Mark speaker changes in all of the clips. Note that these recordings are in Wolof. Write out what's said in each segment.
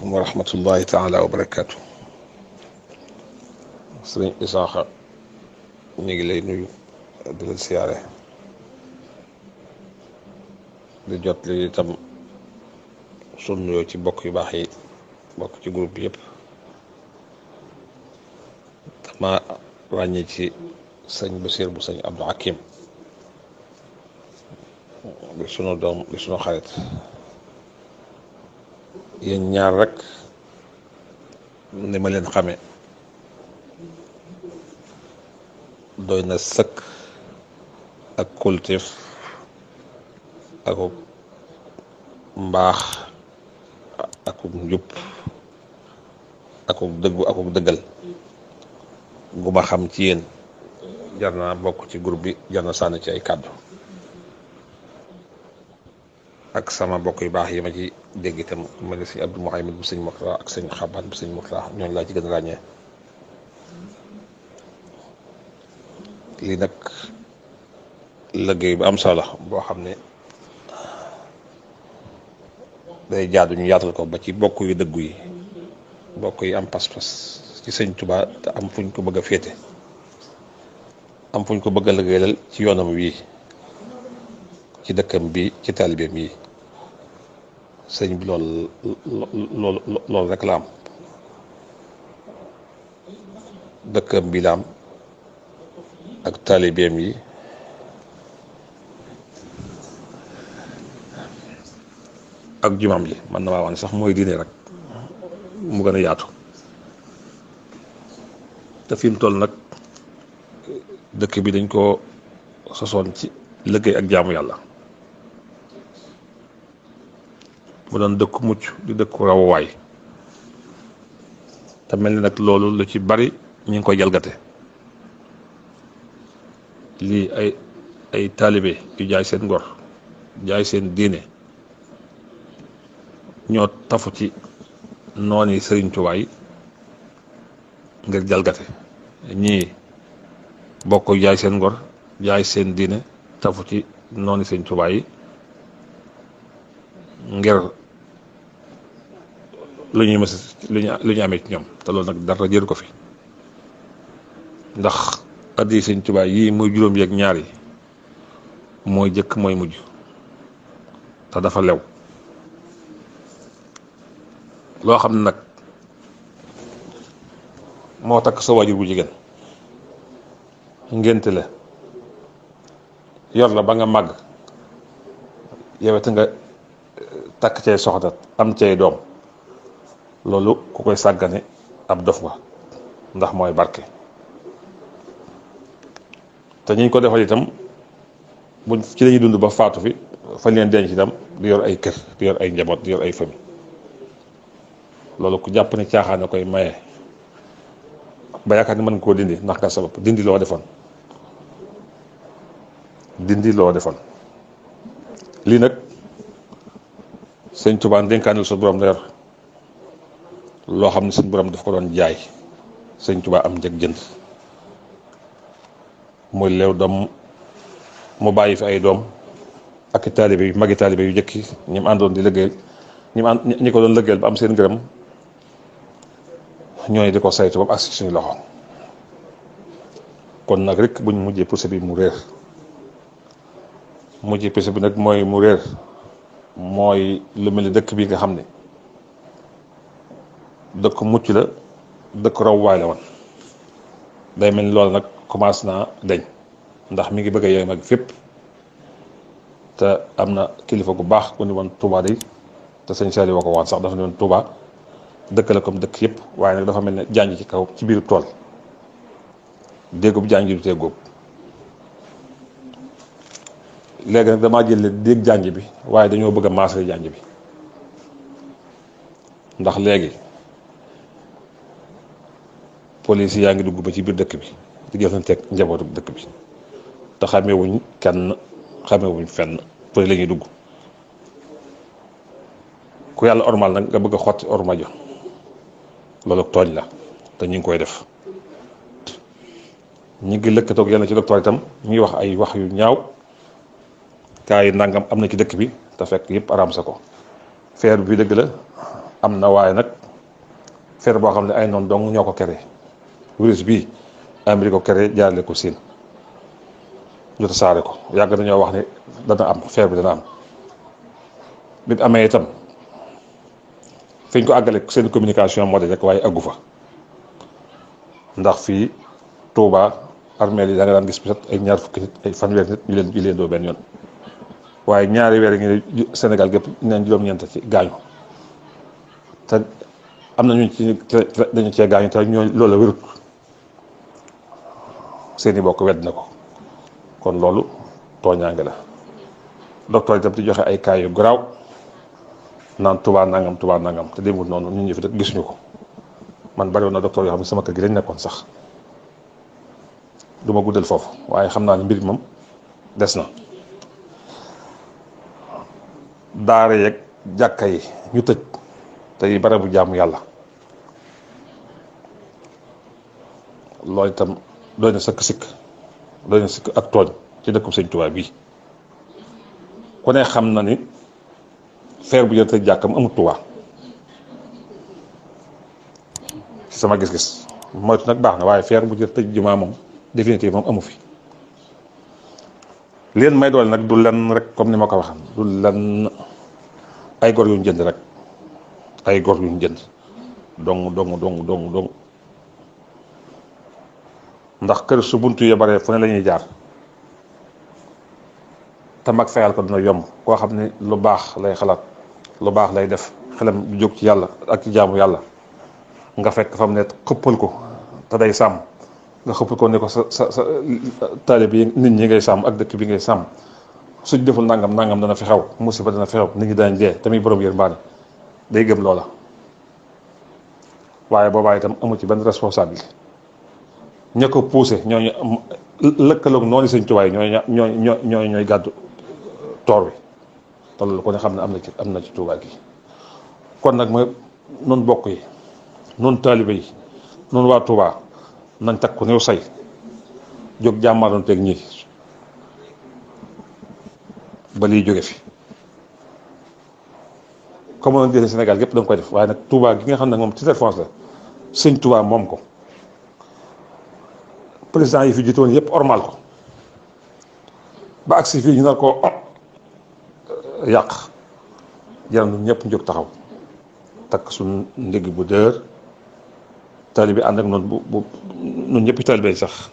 Speaker 1: wa rahmatullahi taala wa barakaatu. sëriñ Isaaxa ñu ngi lay nuyu di la siyaare di jot li itam sun nuyoo ci bokk yu baax yi bokk ci groupe bi yëpp. dama ràññee ci sëñ Basiir bu sëñ Abdou Hakim di sunu doom di sunu xarit. yéen ñaar rek ni ma leen xamee doy na sëkk ak kultif ak mbaax ak njub ak dëggu ak dëggal gu ma xam ci yéen. jar naa bokk ci groupe bi, jar na sànni ci ay kàddu ak sama bokk yu baax yi ma ci dégg itam ma ne si Abdou Mouhamed bu sëñ Mourtada ak sëñ Xaban bu sëñ Mourtada ñooñu laa ci gën a ràññee. lii nag liggéey bu am solo boo xam ne day jaadu ñu yaatal ko ba ci bokk yu dëggu yi, bokk yi am pas-pas ci sëñ Tuubaa te am fuñ ko bëgg a féete, am fuñ ko bëgg a liggéeyal ci yoonam wii, ci dëkkam bi, ci taalibeem yi. sëñ bi loolu rek la am. dëkkam bi la am ak taalibeem yi ak jumaam ji. man na maa wax ne sax mooy diine rek mu gën a yaatu. te fi mu toll nag dëkk bi dañ koo sosoon ci liggéey ak jaamu yàlla. mu doon dëkku mucc di dëkku rawuwaay. te mel ni nag loolu lu ci bari ñu ngi koy jalgate. lii ay taalibe yu jaay seen ngor, jaay seen diine, ñoo tafu ci nooni Sëriñ Tuubaa yi ngir jalgate. ñii bokk jaay seen ngor, jaay seen diine, tafu ci nooni Sëriñ Tuubaa yi ngir lu ñuy mës lu ñu amee ci ñoom. te loolu nag dara jëru ko fi, ndax addi Sëñ Tuubaa yii muy juróom yeeg ñaar yi mooy jëkk mooy mujj te dafa lew. loo xam ne nag moo takk sa waajur bu jigéen ngénte la yor la ba nga màgg, yow it nga takk cay soxna am cay doom, loolu ku koy sàggane ab dof nga, ndax mooy barke. te ñiñ ko defal itam buñ ci lañuy dund ba faatu fi, fañ leen denc itam di yor ay kër, di yor ay njaboot, di yor ay famille. loolu ku jàpp ne caaxaan na koy maye ba yaakaar ni mën nga koo dindi, ndax nga sabab dindi loo defoon. dindi loo defoon. lii nag Sëñ Tuubaa dénkaanal sa borom la yor, loo xam ne suñ borom daf ko doon jaay. Sëñ Tuubaa am njëg jënd, muy leew doom mu bàyyi fi ay doom ak i taalibe yu magi taalibe yu jëkki ñi mu àndoon di liggéeyal, ñi ko doon liggéeyal ba am seen gërëm, ñooñu di ko saytu ba mu agsi suñu loxo. kon nag rek buñ mujjee pousse bi mu réer. mujjee pousse bi nag mooy mu réer mooy lu mel ni dëkk bi nga xam ne dëkk mucc la, dëkk rawwaay la woon. day mel ni loolu nag commencé naa deñ, ndax mi ngi bëgg a yooyu mag fépp. te am na kilifa gu baax ku ni woon Touba day, te sëñ Saliou woo ko woon sax, dafa ne woon Touba dëkk la comme dëkk yëpp, waaye nag dafa mel ne jànj ci kaw ci biir tool. déggub jànj du tee góob. léegi nag damaa jël dégg jànj bi, waaye dañoo bëgg a maasale jànj bi. ndax léegi police yaa ngi dugg ba ci biir dëkk bi di jëflanteeg njabootu dëkk bi, te xamewuñ kenn, xamewuñ fenn, fële la ñuy dugg. ku yàlla ormal nag nga bëgg a xotti orma jo, loolu tooñ la, te ñu ngi koy def. ñu ngi lëkkatoog yenn ci docteur itam ñuy wax ay wax yu ñaaw, kaa yi nangam am na ci dëkk bi, te fekk yëpp araam sa ko. feer bi dëgg la am na waaye nag feer boo xam ne ay noonu dong ñoo ko créé virus bii Amérique ko créé jaarale ko Siin ñu tasaare ko yàgg nañoo wax ne dana am feer bi dana am bi mu amee itam fi ñu ko àggale seen communication moo de rek waaye àggu fa ndax fii Touba armée yi da nga daan gis peut-être ay ñaar fukki nit ay fanweeri nit ñu leen doo benn yoon waaye ñaari weer ngi Sénégal gépp neen juróom-ñeent ci gaañu te am na ñu ci dañu cee gaañu te ñoo loolu la wérut seeni bokk wedd na ko kon loolu tooñaange la docteur itam di joxe ay cas yu garaaw naan Touba nangam te démul noonu ñun ñi fi dëkk gisuñu ko man bari woon na docteur yoo xam ne sama kër gi lañ nekkoon sax du ma guddal foofu waaye xam naa ne mbir moom des na daara yeeg jàkka yi ñu tëj tey barabu jaamu yàlla loolu itam doy na sikk ak tooñ ci dëkkub Sëñ Tuubaa bii ku ne xam na ni feer bu jël tëj jàkkam amut Tuubaa ci sama gis-gis moytu nag baax na waaye feer bu jël tëj jumaa moom définitive moom amu fi leen may doole nag du lenn rek comme ni ma ko waxam du lenn ay gor yuñ jënd rek ay gor yuñ jënd dong ndax kër su buntu yi bare fu ne la ñuy jaar te mag fayal ko dina yomb koo xam ne lu baax lay xalaat lu baax lay def xelam du jóg ci yàlla ak ci jaamu yàlla nga fekk fa mu ne xëppal ko te day sàmm nga xëppal ko ne ko sa taalib yi nit ñi ngay sàmm ak dëkk bi ngay sàmm suñ deful nangam dana fi xew musiba dana fi xew nit ñi daañ dee tamit borom yërmande day gëm loola waaye boobaa itam amu ci benn responsabilité ña ko poussé ñooñu lëkkaloog noonu Sëñ Tuubaa ñooy gàddu toor wi te loolu ko ne xam ne am na ci Tuubaa gi kon nag mooy noonu bokk yi noonu taalibe yi noonu waa Tuubaa nañ takku néew say jóg jàmmaarloon teeg ñi ba liy jóge fi comme on dit Sénégal yëpp da nga koy def waaye nag Touba gi nga xam ne moom ci France la Sëñ Touba moom ko président yi fi jiitoon yëpp ormal ko ba agsi fii ñu nar koo yàq jaram ñun ñëpp jóg taxaw takk suñ ndigg bu dër taalibe ànd ak noonu bu ñun ñëpp taalibe sax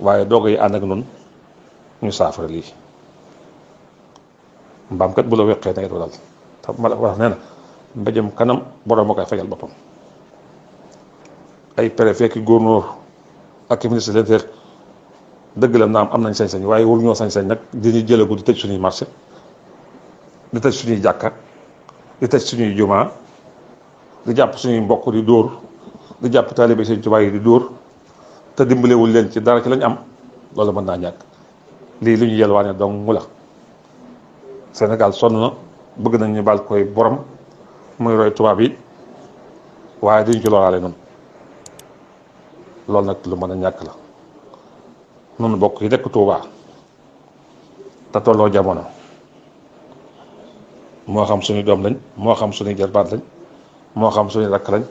Speaker 1: waaye doog yi ànd ak noonu ñu saafara lii mbaam kat bu la weqee da ngay dal te ma la wax nee na mbéjum kanam borom moo koy fajal boppam ay préfet ki gouverneur ak ministre de l'Intérieur dëgg la naam am nañ sañ-sañ waaye waruñoo sañ-sañ nag dañuy jëlagu di tëj suñuy marché di tëj suñuy jàkka di tëj suñuy jumaa di jàpp suñuy mbokk di dóor di jàpp taalibe Sëñ Tuubaa yi di dóor te dimbalewul leen ci dara ci lañ am loolu mën naa ñàkk lii lu ñu yelwaane donc mu la Sénégal sonn na bëgg nañ ñu baal koy borom muy roy tubaab yi waaye duñ ci loraale noonu loolu nag lu mën a ñàkk la noonu bokk yi dekk Tuubaa te tolloo jamono moo xam suñu doom lañ moo xam suñuy jarbaat lañ moo xam suñuy rakk lañ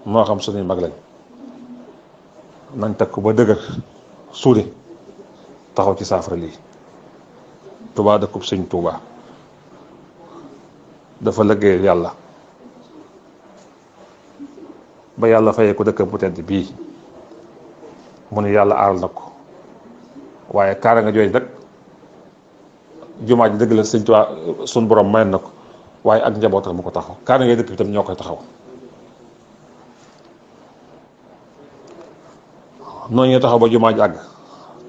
Speaker 1: moo xam suñuy mag lañ nañ takk ba dëgër suude taxaw ci saafara lii Tuubaa dëkkub Sëñ Tuubaa dafa liggéey yàlla ba yàlla fayee ko dëkkam bu tedd bii mu ne yàlla aaral na ko waaye kaara nga jooy nag jumaa ji dëgg la Sëñ Tuubaa suñ borom mayoon na ko waaye ak njabootam mu ko taxaw kaara ngay dëkk bi tam ñoo koy taxaw noonu ñu taxaw ba jumaa ji àgg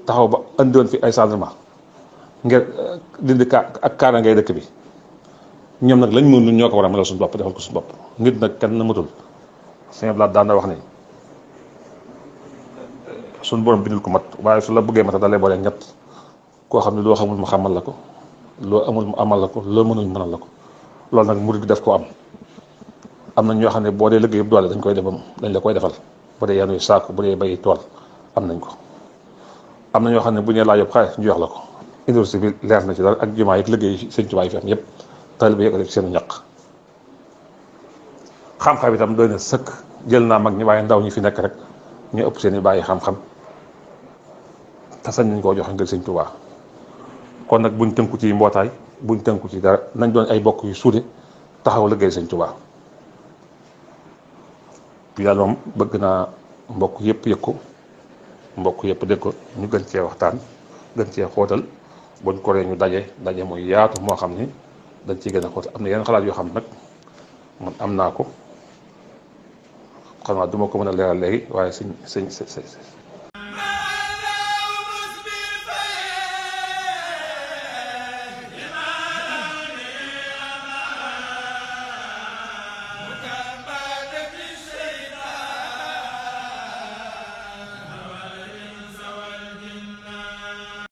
Speaker 1: taxaw ba andiwoon fi ay changement ngir dindi ak kaara ngay dëkk bi ñoom nag lañ mën ñun ñoo ko war a melal suñu bopp defal ko suñu bopp nit nag kenn na matul sëñ Blaat daan na wax ni suñu borom bindul ko mat waaye su la bëggee mata da lay boole ñett koo xam ne loo xamul mu xamal la ko loo amul mu amal la ko loo mënul mënal la ko loolu nag murid bi def ko am na ñoo xam ne boo dee liggéey yëpp doole dañ koy defam dañ la koy defal bu dee yanuy saako bu dee bay tool am nañ ko am na ñoo xam ne bu ñu laa yóbbu xaalis ñu jox la ko université bi leer na ci dara ak jumaa yi liggéey Sëñ Tuubaa yi fi am yëpp taalibe yi ko def seen ñaq xam-xam itam doy na sëkk. jël naa mag ñi waaye ndaw ñi fi nekk rek ñu ëpp seen i bàyyi xam-xam te sañ nañ koo joxe ngir sëñ Tuubaa. kon nag buñ tënku ci mbootaay buñ tënku ci dara nañ doon ay bokk yu suude taxaw liggéey sëñ Tuubaa. yàlla moom bëgg naa mbokk yëpp yëg ko mbokk yëpp dégg ko ñu gën cee waxtaan gën cee xóotal buñ koree ñu daje muy yaatu moo xam ni dañ ciy gën a xóotal am na yeneen xalaat yoo xam nag man am naa ko xam naa du ma ko mën a leeral léegi waaye sëñ